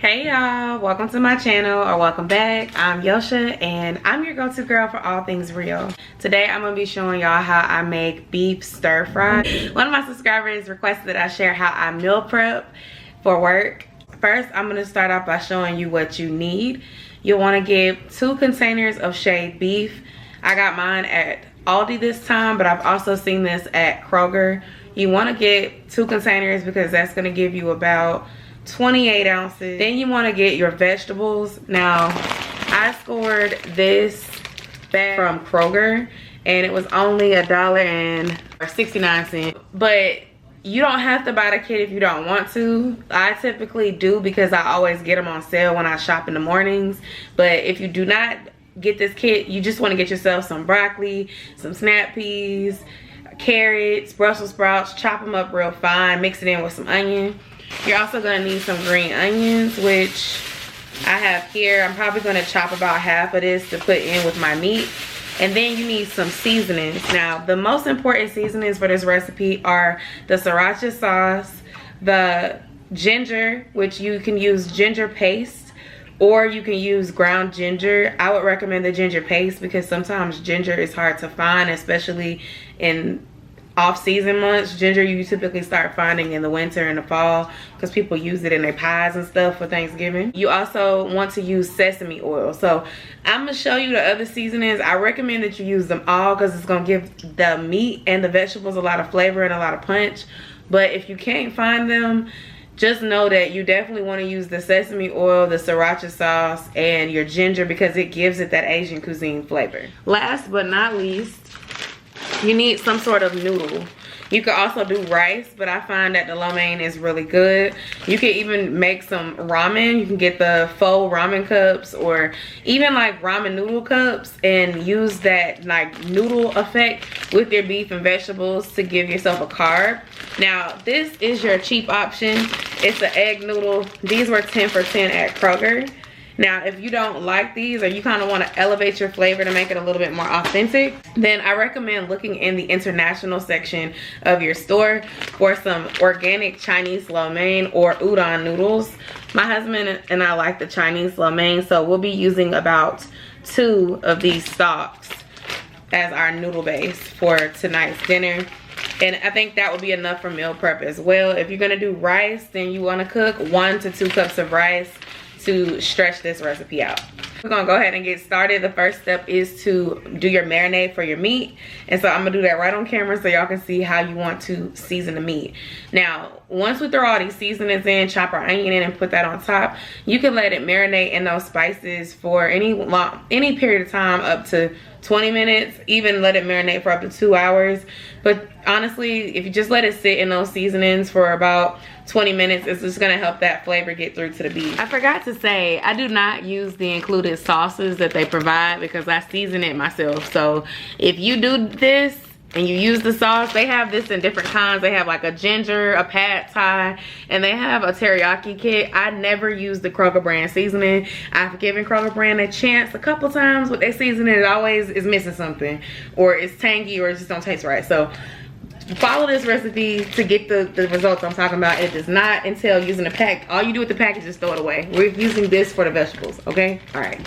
Hey y'all, welcome to my channel, or welcome back. I'm Yosha and I'm your go-to girl for all things real. Today I'm gonna be showing y'all how I make beef stir fry. One of my subscribers requested that I share how I meal prep for work. First, I'm gonna start off by showing you what you need. You'll wanna get 2 containers of shaved beef. I got mine at Aldi this time, but I've also seen this at Kroger. You wanna get 2 containers because that's gonna give you about 28 ounces. Then you want to get your vegetables. Now, I scored this bag from Kroger and it was only $1.69. But you don't have to buy the kit if you don't want to. I typically do because I always get them on sale when I shop in the mornings. But if you do not get this kit, you just want to get yourself some broccoli, some snap peas, carrots, Brussels sprouts, chop them up real fine, mix it in with some onion. You're also going to need some green onions, which I have here. I'm probably going to chop about half of this to put in with my meat. And then you need some seasonings. Now, the most important seasonings for this recipe are the Siracha Sauce, the ginger, which you can use ginger paste, or you can use ground ginger. I would recommend the ginger paste because sometimes ginger is hard to find, especially in off-season months. Ginger you typically start finding in the winter and the fall because people use it in their pies and stuff for Thanksgiving. You also want to use sesame oil. So I'm gonna show you the other seasonings. I recommend that you use them all because it's gonna give the meat and the vegetables a lot of flavor and a lot of punch. But if you can't find them, just know that you definitely want to use the sesame oil, the Sriracha sauce, and your ginger because it gives it that Asian cuisine flavor. Last but not least, you need some sort of noodle. You can also do rice, but I find that the lo mein is really good. You can even make some ramen. You can get the faux ramen cups or even like ramen noodle cups and use that like noodle effect with your beef and vegetables to give yourself a carb. Now, this is your cheap option. It's an egg noodle. These were 10 for 10 at Kroger. Now, if you don't like these or you kind of want to elevate your flavor to make it a little bit more authentic, then I recommend looking in the international section of your store for some organic Chinese Lomein or udon noodles. My husband and I like the Chinese Lomein, so we'll be using about 2 of these stalks as our noodle base for tonight's dinner. And I think that would be enough for meal prep as well. If you're going to do rice, then you want to cook 1 to 2 cups of rice to stretch this recipe out. We're gonna go ahead and get started. The first step is to do your marinade for your meat. And so I'm gonna do that right on camera so y'all can see how you want to season the meat. Now, once we throw all these seasonings in, chop our onion in and put that on top, you can let it marinate in those spices for any period of time up to 20 minutes, even let it marinate for up to 2 hours. But honestly, if you just let it sit in those seasonings for about 20 minutes, it's just gonna help that flavor get through to the beef. I forgot to say, I do not use the included sauces that they provide because I season it myself. So if you do this and you use the sauce, they have this in different kinds. They have like a ginger, a pad thai, and they have a teriyaki kit. I never use the Kroger brand seasoning. I've given Kroger brand a chance a couple times with their seasoning. It always is missing something, or it's tangy, or it just don't taste right. So follow this recipe to get the results I'm talking about. It does not entail using the pack. All you do with the package is throw it away. We're using this for the vegetables, okay? All right.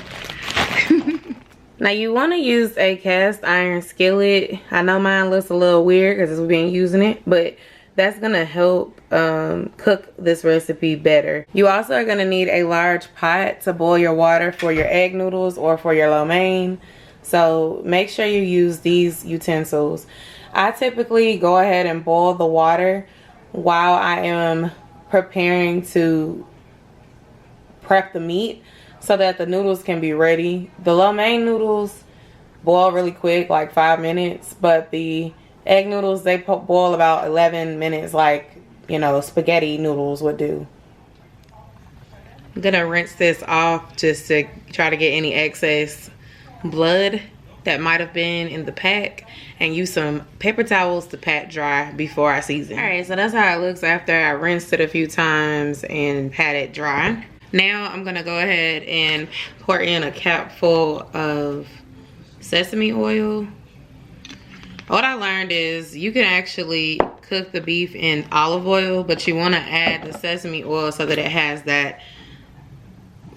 Now you want to use a cast iron skillet. I know mine looks a little weird because we've been using it, but that's gonna help cook this recipe better. You also are gonna need a large pot to boil your water for your egg noodles or for your lo mein. So make sure you use these utensils. I typically go ahead and boil the water while I am preparing to prep the meat so that the noodles can be ready. The lo mein noodles boil really quick, like 5 minutes, but the egg noodles, they boil about 11 minutes, like, you know, spaghetti noodles would do. I'm gonna rinse this off just to try to get any excess blood that might have been in the pack and use some paper towels to pat dry before I season. All right, so that's how it looks after I rinsed it a few times and pat it dry. Now I'm gonna go ahead and pour in a capful of sesame oil. What I learned is you can actually cook the beef in olive oil, but you wanna add the sesame oil so that it has that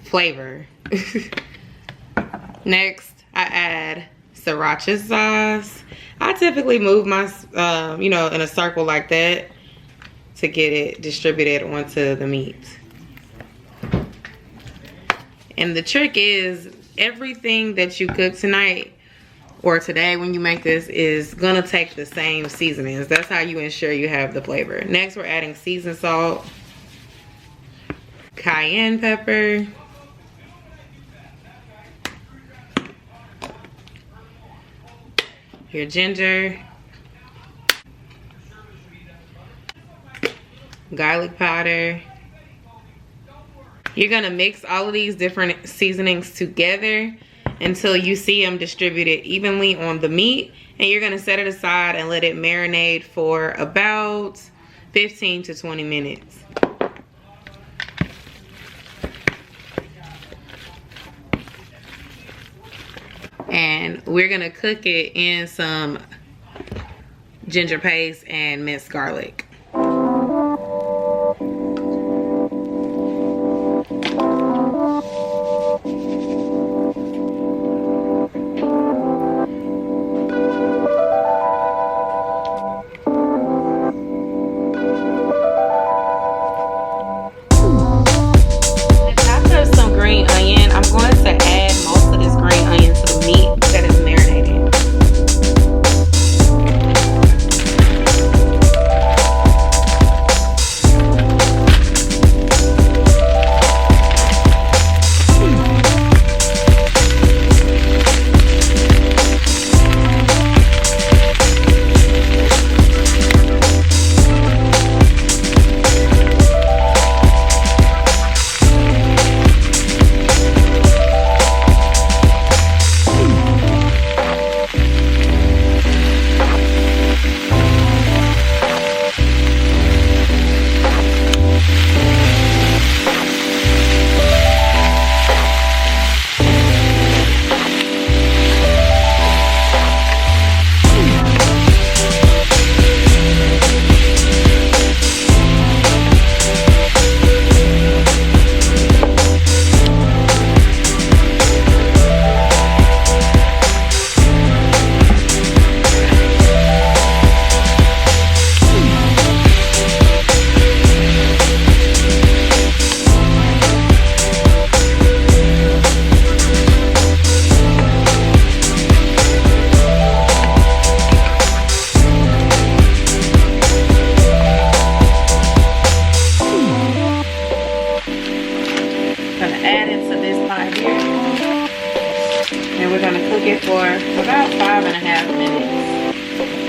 flavor. Next, I add Sriracha sauce. I typically move my, you know, in a circle like that to get it distributed onto the meat. And the trick is everything that you cook tonight or today when you make this is gonna take the same seasonings. That's how you ensure you have the flavor. Next, we're adding seasoned salt, cayenne pepper, your ginger, garlic powder. You're gonna mix all of these different seasonings together until you see them distributed evenly on the meat, and you're gonna set it aside and let it marinate for about 15 to 20 minutes. And we're gonna cook it in some ginger paste and minced garlic.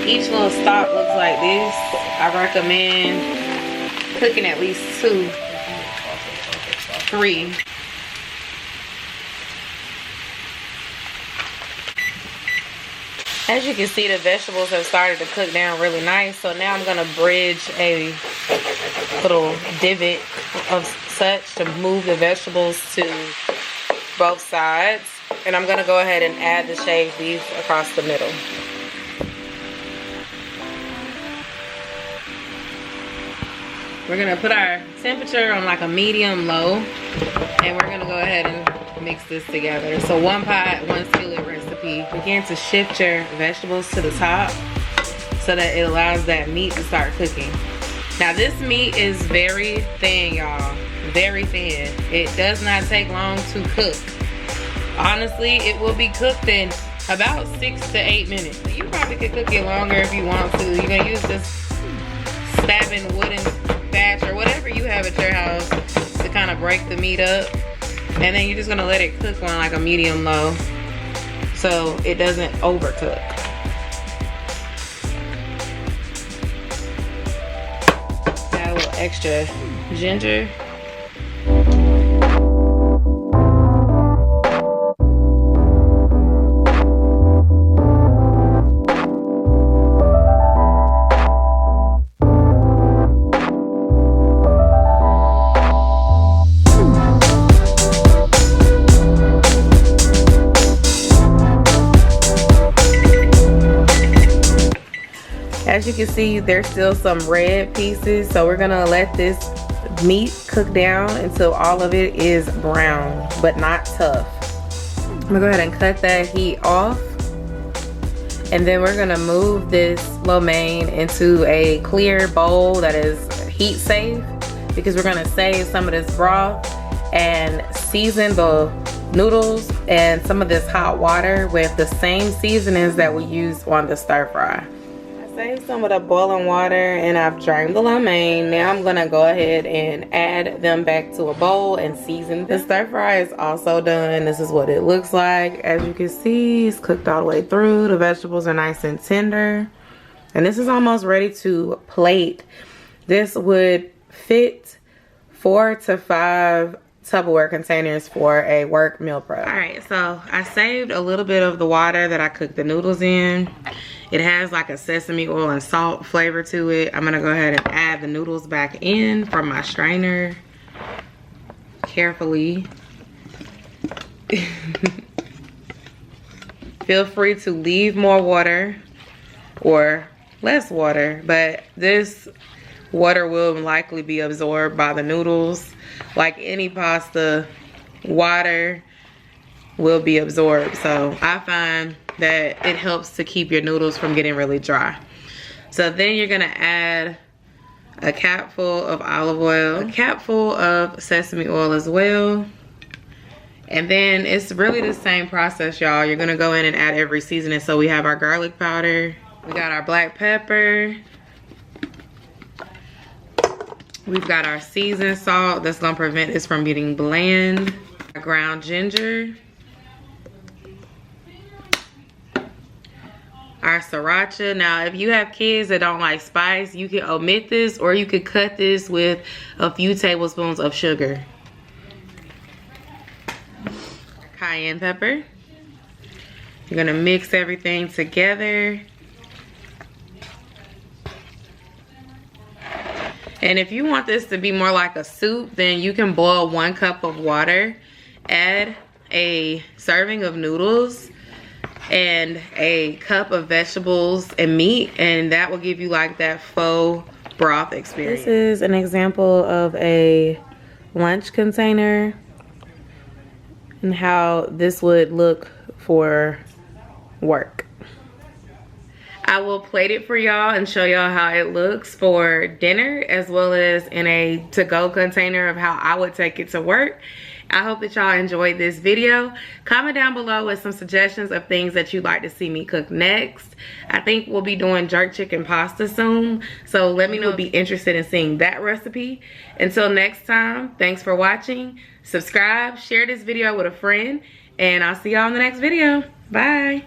Each little stalk looks like this. I recommend cooking at least 2, 3. As you can see, the vegetables have started to cook down really nice. So now I'm gonna bridge a little divot of such to move the vegetables to both sides. And I'm gonna go ahead and add the shaved beef across the middle. We're gonna put our temperature on like a medium low, and we're gonna go ahead and mix this together. So 1 pot, 1 skillet recipe. Begin to shift your vegetables to the top so that it allows that meat to start cooking. Now this meat is very thin, y'all, very thin. It does not take long to cook. Honestly, it will be cooked in about 6 to 8 minutes. You probably could cook it longer if you want to. You're gonna use this stabbing wooden batch or whatever you have at your house to kind of break the meat up, and then you're just gonna let it cook on like a medium low so it doesn't overcook. Add a little extra ginger. As you can see, there's still some red pieces, so we're gonna let this meat cook down until all of it is brown, but not tough. I'm gonna go ahead and cut that heat off. And then we're gonna move this lo mein into a clear bowl that is heat safe, because we're gonna save some of this broth and season the noodles and some of this hot water with the same seasonings that we used on the stir fry. I saved some of the boiling water and I've drained the lo mein. Now I'm gonna go ahead and add them back to a bowl and season them. The stir fry is also done. This is what it looks like. As you can see, it's cooked all the way through. The vegetables are nice and tender. And this is almost ready to plate. This would fit 4 to 5 Tupperware containers for a work meal prep. All right, so I saved a little bit of the water that I cooked the noodles in. It has like a sesame oil and salt flavor to it. I'm gonna go ahead and add the noodles back in from my strainer carefully. Feel free to leave more water or less water, but this water will likely be absorbed by the noodles. Like any pasta, water will be absorbed. So I find that it helps to keep your noodles from getting really dry. So then you're gonna add a capful of olive oil, a capful of sesame oil as well. And then it's really the same process, y'all. You're gonna go in and add every seasoning. So we have our garlic powder, we got our black pepper, we've got our seasoned salt that's gonna prevent this from getting bland, our ground ginger, our sriracha. Now, if you have kids that don't like spice, you can omit this, or you could cut this with a few tablespoons of sugar. Cayenne pepper. You're gonna mix everything together. And if you want this to be more like a soup, then you can boil 1 cup of water, add a serving of noodles and a cup of vegetables and meat, and that will give you like that faux broth experience. This is an example of a lunch container and how this would look for work. I will plate it for y'all and show y'all how it looks for dinner, as well as in a to-go container of how I would take it to work. I hope that y'all enjoyed this video. Comment down below with some suggestions of things that you'd like to see me cook next. I think we'll be doing jerk chicken pasta soon, so let me know if you'd be interested in seeing that recipe. Until next time, thanks for watching. Subscribe, share this video with a friend, and I'll see y'all in the next video. Bye.